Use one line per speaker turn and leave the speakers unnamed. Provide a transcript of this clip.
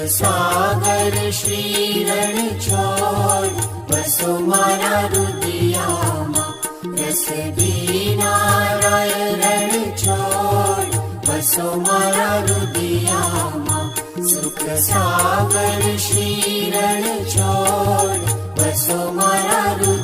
સાગર શ્રી રણછોડ બસો મારા રુદિયામાં. રસદી નારાયણ રણછોડ બસો મારા રુદિયામાં. સુખ સાગર શ્રી રણછોડ બસો મારા રુદિયામાં.